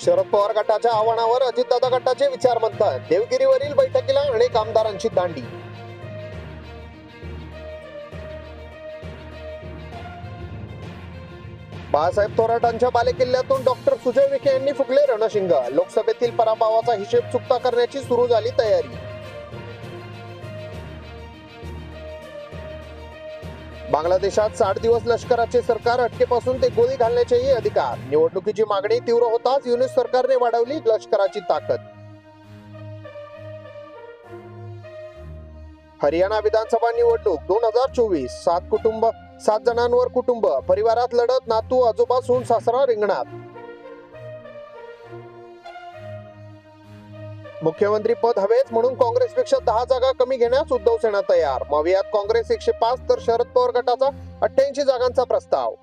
शरद पवार गटाच्या आव्हानावर अजितदादा गटाचे विचार मंथन. देवगिरीवरील बैठकीला अनेक आमदारांची दांडी. बाळासाहेब थोराटांच्या बालेकिल्ल्यातून डॉक्टर सुजय विखे यांनी फुकले रणशिंग. लोकसभेतील पराभवाचा हिशेब चुकता करण्याची सुरू झाली तयारी. बांगलादेशात 60 दिवस लष्कराचे सरकार अटकेपासून ते गोळी घालण्याचेही अधिकार. निवडणुकीची मागणी तीव्र होताच युनिस सरकारने वाढवली लष्कराची ताकद. हरियाणा विधानसभा निवडणूक 2024. 7 जणांवर कुटुंब. परिवारात लढत. नातू, आजोबा, सून, सासरा रिंगणात. मुख्यमंत्री पद हवेच म्हणून काँग्रेसपेक्षा 10 जागा कमी घेण्यास उद्धव सेना तयार. मवियात काँग्रेस 105 तर शरद पवार गटाचा 88 जागांचा प्रस्ताव.